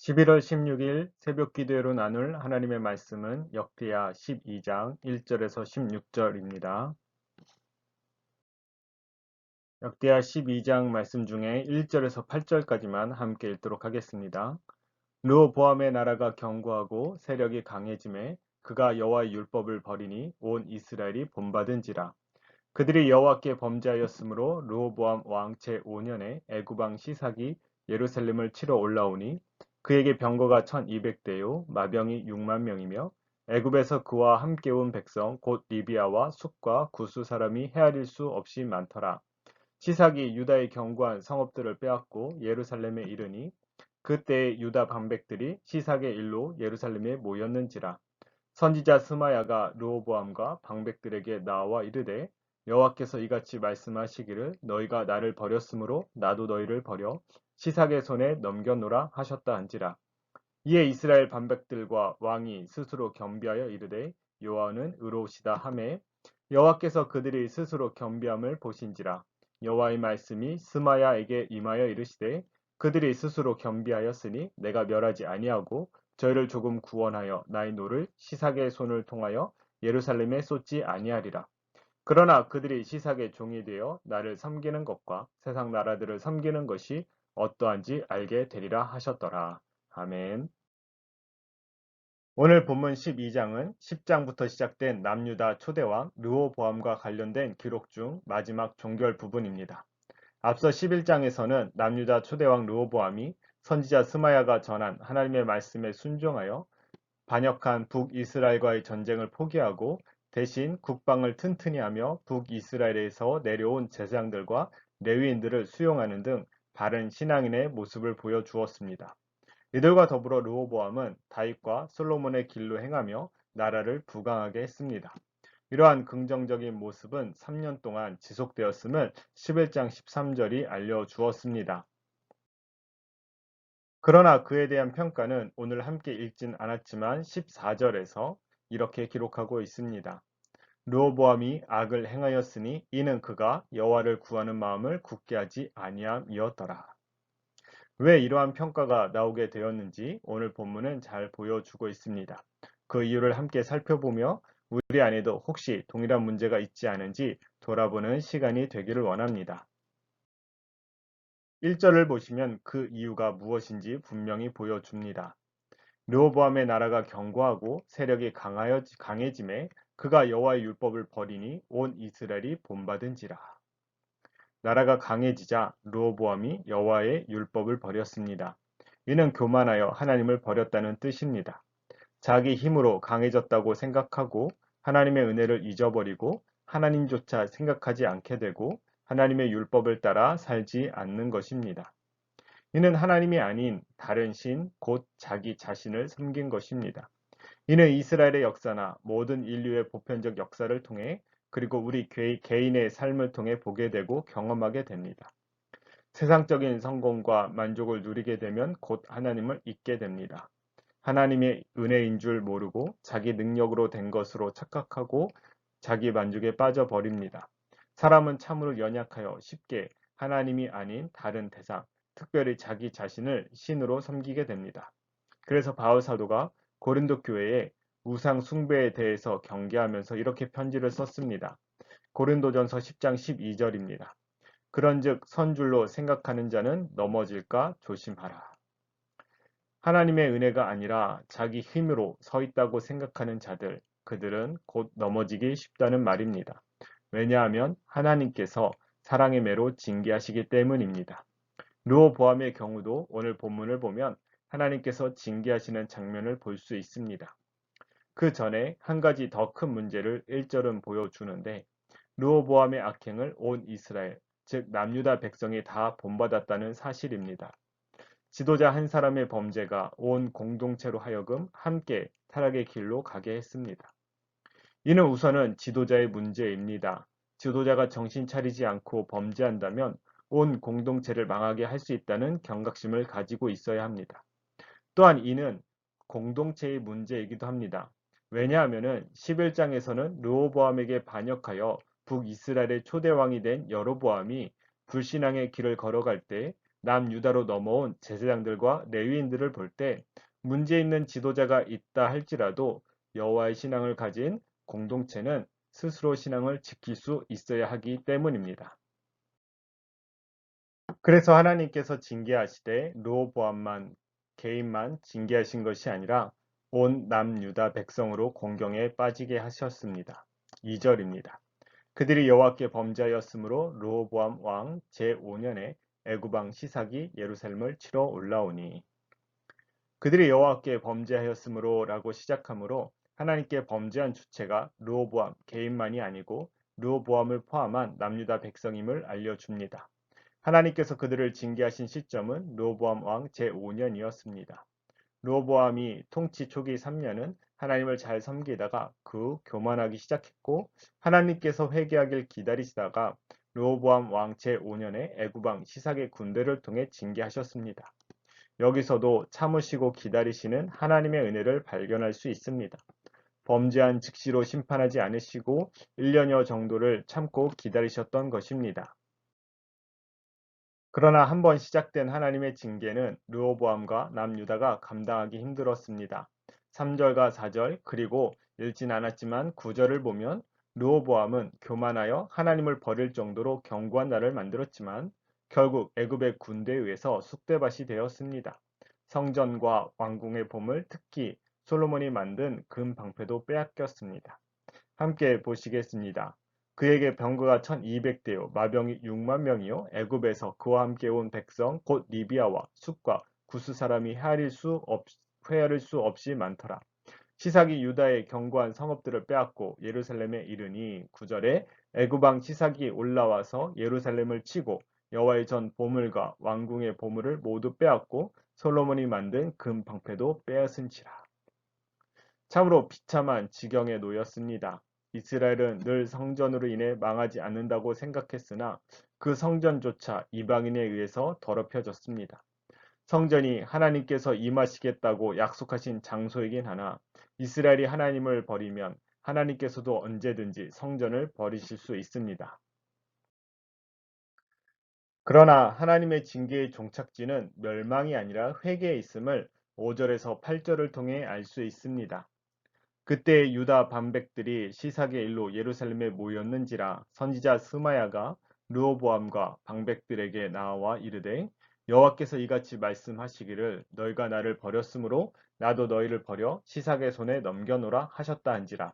11월 16일 새벽 기도회로 나눌 하나님의 말씀은 역대하 12장 1절에서 16절입니다. 역대하 12장 말씀 중에 1절에서 8절까지만 함께 읽도록 하겠습니다. 르호보암의 나라가 견고하고 세력이 강해짐에 그가 여호와의 율법을 버리니 온 이스라엘이 본받은지라. 그들이 여호와께 범죄하였으므로 르호보암 왕 제5년에 애굽 왕 시삭이 예루살렘을 치러 올라오니 그에게 병거가 1200대요 마병이 6만 명이며 애굽에서 그와 함께 온 백성 곧 리비아와 숫과 구스 사람이 헤아릴 수 없이 많더라. 시삭이 유다의 견고한 성읍들을 빼앗고 예루살렘에 이르니 그때의 유다 방백들이 시삭의 일로 예루살렘에 모였는지라. 선지자 스마야가 르호보암과 방백들에게 나와 이르되 여호와께서 이같이 말씀하시기를 너희가 나를 버렸으므로 나도 너희를 버려 시삭의 손에 넘겨노라 하셨다 한지라. 이에 이스라엘 방백들과 왕이 스스로 겸비하여 이르되 여호와는 의로우시다 하매 여호와께서 그들이 스스로 겸비함을 보신지라. 여호와의 말씀이 스마야에게 임하여 이르시되 그들이 스스로 겸비하였으니 내가 멸하지 아니하고 저희를 조금 구원하여 나의 노를 시삭의 손을 통하여 예루살렘에 쏟지 아니하리라. 그러나 그들이 시삭의 종이 되어 나를 섬기는 것과 세상 나라들을 섬기는 것이 어떠한지 알게 되리라 하셨더라. 아멘. 오늘 본문 12장은 10장부터 시작된 남유다 초대왕 르호보암과 관련된 기록 중 마지막 종결 부분입니다. 앞서 11장에서는 남유다 초대왕 르호보암이 선지자 스마야가 전한 하나님의 말씀에 순종하여 반역한 북이스라엘과의 전쟁을 포기하고 대신 국방을 튼튼히 하며 북이스라엘에서 내려온 제사장들과 레위인들을 수용하는 등 바른 신앙인의 모습을 보여주었습니다. 이들과 더불어 르호보암은 다윗과 솔로몬의 길로 행하며 나라를 부강하게 했습니다. 이러한 긍정적인 모습은 3년 동안 지속되었음을 11장 13절이 알려주었습니다. 그러나 그에 대한 평가는 오늘 함께 읽진 않았지만 14절에서 이렇게 기록하고 있습니다. 르호보암이 악을 행하였으니 이는 그가 여호와를 구하는 마음을 굳게 하지 아니함이었더라. 왜 이러한 평가가 나오게 되었는지 오늘 본문은 잘 보여주고 있습니다. 그 이유를 함께 살펴보며 우리 안에도 혹시 동일한 문제가 있지 않은지 돌아보는 시간이 되기를 원합니다. 1절을 보시면 그 이유가 무엇인지 분명히 보여줍니다. 르호보암의 나라가 견고하고 세력이 강해짐에 그가 여호와의 율법을 버리니 온 이스라엘이 본받은지라. 나라가 강해지자 르호보암이 여호와의 율법을 버렸습니다. 이는 교만하여 하나님을 버렸다는 뜻입니다. 자기 힘으로 강해졌다고 생각하고 하나님의 은혜를 잊어버리고 하나님조차 생각하지 않게 되고 하나님의 율법을 따라 살지 않는 것입니다. 이는 하나님이 아닌 다른 신, 곧 자기 자신을 섬긴 것입니다. 이는 이스라엘의 역사나 모든 인류의 보편적 역사를 통해 그리고 우리 개인의 삶을 통해 보게 되고 경험하게 됩니다. 세상적인 성공과 만족을 누리게 되면 곧 하나님을 잊게 됩니다. 하나님의 은혜인 줄 모르고 자기 능력으로 된 것으로 착각하고 자기 만족에 빠져버립니다. 사람은 참으로 연약하여 쉽게 하나님이 아닌 다른 대상, 특별히 자기 자신을 신으로 섬기게 됩니다. 그래서 바울 사도가 고린도 교회에 우상 숭배에 대해서 경계하면서 이렇게 편지를 썼습니다. 고린도전서 10장 12절입니다. 그런즉 선줄로 생각하는 자는 넘어질까 조심하라. 하나님의 은혜가 아니라 자기 힘으로 서 있다고 생각하는 자들, 그들은 곧 넘어지기 쉽다는 말입니다. 왜냐하면 하나님께서 사랑의 매로 징계하시기 때문입니다. 르호보암의 경우도 오늘 본문을 보면 하나님께서 징계하시는 장면을 볼 수 있습니다. 그 전에 한 가지 더 큰 문제를 1절은 보여주는데 르호보암의 악행을 온 이스라엘, 즉 남유다 백성이 다 본받았다는 사실입니다. 지도자 한 사람의 범죄가 온 공동체로 하여금 함께 타락의 길로 가게 했습니다. 이는 우선은 지도자의 문제입니다. 지도자가 정신 차리지 않고 범죄한다면 온 공동체를 망하게 할 수 있다는 경각심을 가지고 있어야 합니다. 또한 이는 공동체의 문제이기도 합니다. 왜냐하면 11장에서는 르호보암에게 반역하여 북이스라엘의 초대왕이 된 여로보암이 불신앙의 길을 걸어갈 때 남유다로 넘어온 제사장들과 레위인들을 볼 때 문제 있는 지도자가 있다 할지라도 여호와의 신앙을 가진 공동체는 스스로 신앙을 지킬 수 있어야 하기 때문입니다. 그래서 하나님께서 징계하시되 르호보암만 개인만 징계하신 것이 아니라 온 남유다 백성으로 공경에 빠지게 하셨습니다. 2절입니다. 그들이 여호와께 범죄하였으므로 르호보암 왕 제5년에 애굽 왕 시삭이 예루살렘을 치러 올라오니 그들이 여호와께 범죄하였으므로 라고 시작하므로 하나님께 범죄한 주체가 르호보암 개인만이 아니고 르호보암을 포함한 남유다 백성임을 알려줍니다. 하나님께서 그들을 징계하신 시점은 르호보암 왕 제5년이었습니다. 르호보암이 통치 초기 3년은 하나님을 잘 섬기다가 그 후 교만하기 시작했고 하나님께서 회개하길 기다리시다가 르호보암 왕 제5년에 애굽 왕 시삭의 군대를 통해 징계하셨습니다. 여기서도 참으시고 기다리시는 하나님의 은혜를 발견할 수 있습니다. 범죄한 즉시로 심판하지 않으시고 1년여 정도를 참고 기다리셨던 것입니다. 그러나 한번 시작된 하나님의 징계는 르호보암과 남유다가 감당하기 힘들었습니다. 3절과 4절 그리고 읽진 않았지만 9절을 보면 르호보암은 교만하여 하나님을 버릴 정도로 견고한 나라를 만들었지만 결국 애굽의 군대에 의해서 쑥대밭이 되었습니다. 성전과 왕궁의 보물, 특히 솔로몬이 만든 금 방패도 빼앗겼습니다. 함께 보시겠습니다. 그에게 병거가 1200대요 마병이 6만 명이요 애굽에서 그와 함께 온 백성 곧 리비아와 숫과 구스 사람이 헤아릴 수 없이 많더라. 시삭이 유다의 견고한 성읍들을 빼앗고 예루살렘에 이르니 9절에 애굽 왕 시삭이 올라와서 예루살렘을 치고 여호와의 전 보물과 왕궁의 보물을 모두 빼앗고 솔로몬이 만든 금 방패도 빼앗은지라. 참으로 비참한 지경에 놓였습니다. 이스라엘은 늘 성전으로 인해 망하지 않는다고 생각했으나 그 성전조차 이방인에 의해서 더럽혀졌습니다. 성전이 하나님께서 임하시겠다고 약속하신 장소이긴 하나 이스라엘이 하나님을 버리면 하나님께서도 언제든지 성전을 버리실 수 있습니다. 그러나 하나님의 징계의 종착지는 멸망이 아니라 회개에 있음을 5절에서 8절을 통해 알 수 있습니다. 그때 유다 반백들이 시삭의 일로 예루살렘에 모였는지라 선지자 스마야가 르호보암과 방백들에게 나와 이르되 여호와께서 이같이 말씀하시기를 너희가 나를 버렸으므로 나도 너희를 버려 시삭의 손에 넘겨노라 하셨다 한지라.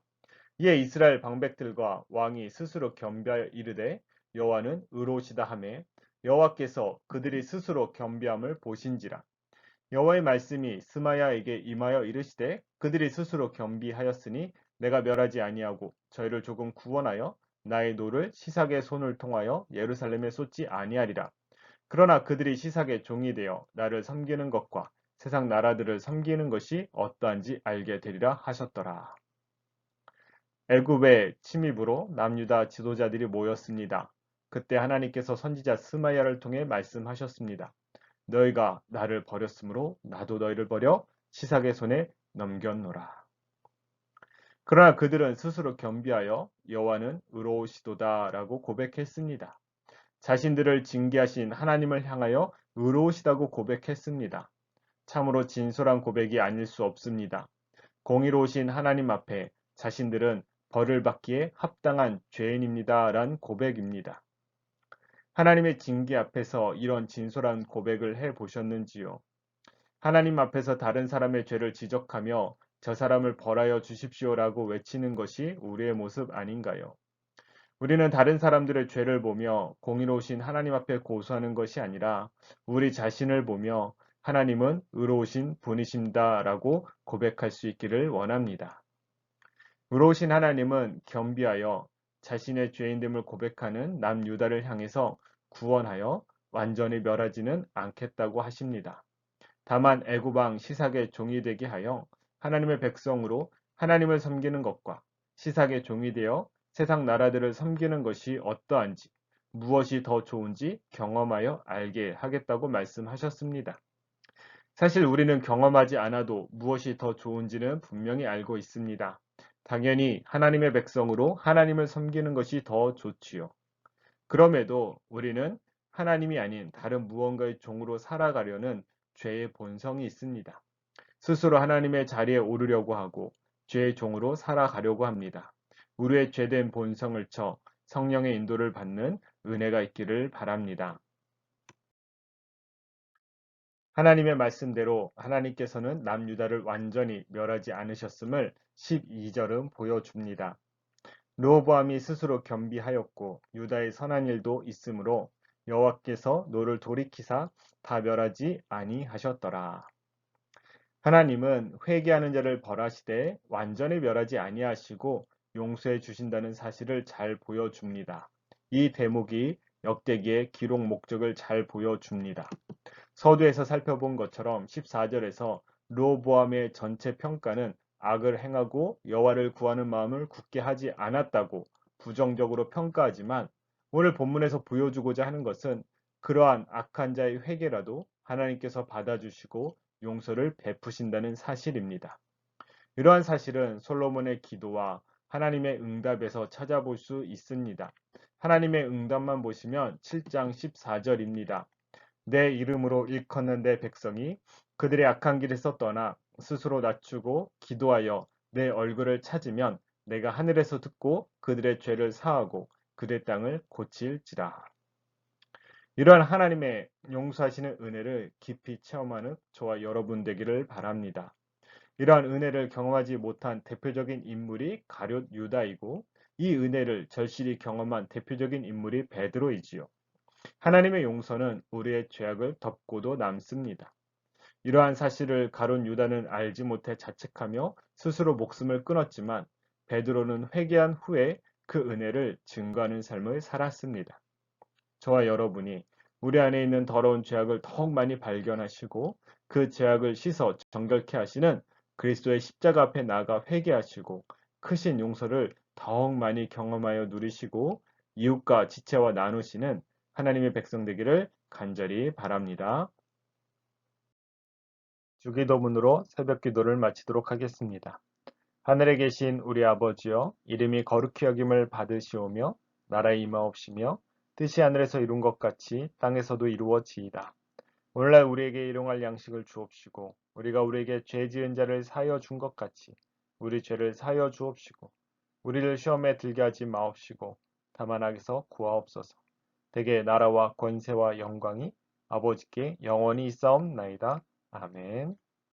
이에 이스라엘 방백들과 왕이 스스로 겸비하여 이르되 여호와는 의로우시다 하매 여호와께서 그들이 스스로 겸비함을 보신지라. 여호와의 말씀이 스마야에게 임하여 이르시되 그들이 스스로 겸비하였으니 내가 멸하지 아니하고 저희를 조금 구원하여 나의 노를 시삭의 손을 통하여 예루살렘에 쏟지 아니하리라. 그러나 그들이 시삭의 종이 되어 나를 섬기는 것과 세상 나라들을 섬기는 것이 어떠한지 알게 되리라 하셨더라. 애굽의 침입으로 남유다 지도자들이 모였습니다. 그때 하나님께서 선지자 스마야를 통해 말씀하셨습니다. 너희가 나를 버렸으므로 나도 너희를 버려 시삭의 손에 넘겼노라. 그러나 그들은 스스로 겸비하여 여호와는 의로우시도다라고 고백했습니다. 자신들을 징계하신 하나님을 향하여 의로우시다고 고백했습니다. 참으로 진솔한 고백이 아닐 수 없습니다. 공의로우신 하나님 앞에 자신들은 벌을 받기에 합당한 죄인입니다란 고백입니다. 하나님의 징계 앞에서 이런 진솔한 고백을 해 보셨는지요? 하나님 앞에서 다른 사람의 죄를 지적하며 저 사람을 벌하여 주십시오라고 외치는 것이 우리의 모습 아닌가요? 우리는 다른 사람들의 죄를 보며 공의로우신 하나님 앞에 고소하는 것이 아니라 우리 자신을 보며 하나님은 의로우신 분이십니다라고 고백할 수 있기를 원합니다. 의로우신 하나님은 겸비하여 자신의 죄인됨을 고백하는 남유다를 향해서 구원하여 완전히 멸하지는 않겠다고 하십니다. 다만 애굽 왕 시삭의 종이 되게 하여 하나님의 백성으로 하나님을 섬기는 것과 시삭의 종이 되어 세상 나라들을 섬기는 것이 어떠한지 무엇이 더 좋은지 경험하여 알게 하겠다고 말씀하셨습니다. 사실 우리는 경험하지 않아도 무엇이 더 좋은지는 분명히 알고 있습니다. 당연히 하나님의 백성으로 하나님을 섬기는 것이 더 좋지요. 그럼에도 우리는 하나님이 아닌 다른 무언가의 종으로 살아가려는 죄의 본성이 있습니다. 스스로 하나님의 자리에 오르려고 하고 죄의 종으로 살아가려고 합니다. 우리의 죄된 본성을 쳐 성령의 인도를 받는 은혜가 있기를 바랍니다. 하나님의 말씀대로 하나님께서는 남유다를 완전히 멸하지 않으셨음을 12절은 보여줍니다. 르호보암이 스스로 겸비하였고 유다의 선한 일도 있으므로 여호와께서 노를 돌이키사 다 멸하지 아니하셨더라. 하나님은 회개하는 자를 벌하시되 완전히 멸하지 아니하시고 용서해 주신다는 사실을 잘 보여줍니다. 이 대목이 역대기의 기록 목적을 잘 보여줍니다. 서두에서 살펴본 것처럼 14절에서 르호보암의 전체 평가는 악을 행하고 여호와를 구하는 마음을 굳게 하지 않았다고 부정적으로 평가하지만 오늘 본문에서 보여주고자 하는 것은 그러한 악한 자의 회개라도 하나님께서 받아주시고 용서를 베푸신다는 사실입니다. 이러한 사실은 솔로몬의 기도와 하나님의 응답에서 찾아볼 수 있습니다. 하나님의 응답만 보시면 7장 14절입니다. 내 이름으로 일컫는 내 백성이 그들의 악한 길에서 떠나 스스로 낮추고 기도하여 내 얼굴을 찾으면 내가 하늘에서 듣고 그들의 죄를 사하고 그들의 땅을 고칠지라. 이러한 하나님의 용서하시는 은혜를 깊이 체험하는 저와 여러분 되기를 바랍니다. 이러한 은혜를 경험하지 못한 대표적인 인물이 가룟 유다이고 이 은혜를 절실히 경험한 대표적인 인물이 베드로이지요. 하나님의 용서는 우리의 죄악을 덮고도 남습니다. 이러한 사실을 가룟 유다는 알지 못해 자책하며 스스로 목숨을 끊었지만 베드로는 회개한 후에 그 은혜를 증거하는 삶을 살았습니다. 저와 여러분이 우리 안에 있는 더러운 죄악을 더욱 많이 발견하시고 그 죄악을 씻어 정결케 하시는 그리스도의 십자가 앞에 나아가 회개하시고 크신 용서를 더욱 많이 경험하여 누리시고 이웃과 지체와 나누시는 하나님의 백성 되기를 간절히 바랍니다. 주기도문으로 새벽 기도를 마치도록 하겠습니다. 하늘에 계신 우리 아버지여, 이름이 거룩히 여김을 받으시오며 나라의 임하옵시며 뜻이 하늘에서 이룬 것 같이 땅에서도 이루어지이다. 오늘날 우리에게 일용할 양식을 주옵시고 우리가 우리에게 죄 지은 자를 사하여 준 것 같이 우리 죄를 사하여 주옵시고 우리를 시험에 들게 하지 마옵시고 다만 악에서 구하옵소서. 대개 나라와 권세와 영광이 아버지께 영원히 있사옵나이다. 아멘.